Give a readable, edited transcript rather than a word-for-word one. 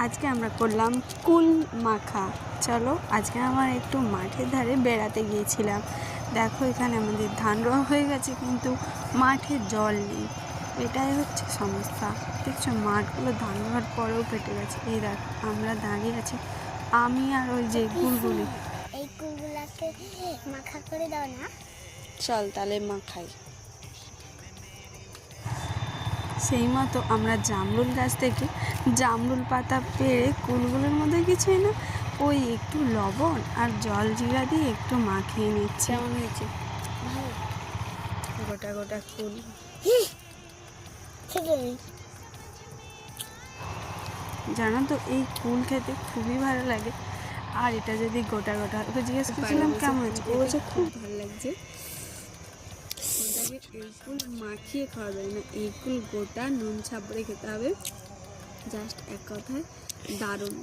আজকে আমরা করলাম কুল মাখা। চলো আজকে আমার একটু মাঠের ধারে বেড়াতে গিয়েছিলাম। দেখো এখানে আমাদের ধান রোয়া হয়ে গেছে, কিন্তু মাঠে জল নেই, এটাই হচ্ছে সমস্যা। দেখছো মাঠগুলো ধান রোয়ার পরেও ফেটে গেছে। এই দেখো আমরা দাঁড়িয়ে আছি, আমি আর ওই যে কুলগুলি। এই কুলগুলাকে মাখা করে দাও না। চল তাহলে মাখাই। সেই মতো আমরা জামরুল গাছ থেকে জামরুল পাতা পেড়ে কুলগুলোর মধ্যে কিছুই না, ওই একটু লবণ আর জল জিরা দিয়ে একটু মাখিয়ে নিচ্ছে। কেমন হয়েছে? ভালো। গোটা গোটা কুল। জানো তো এই কুল খেতে খুবই ভালো লাগে, আর এটা যদি গোটা গোটা, ওকে জিজ্ঞেস করছিলাম কেমন হয়েছে, ও বলছে খুব ভালো লাগছে। ওটাকে এই কুল মাখিয়ে খাওয়া যায় না, এই কুল গোটা নুন ছাপড়ে খেতে হবে। জাস্ট এক কথায় দারুণ।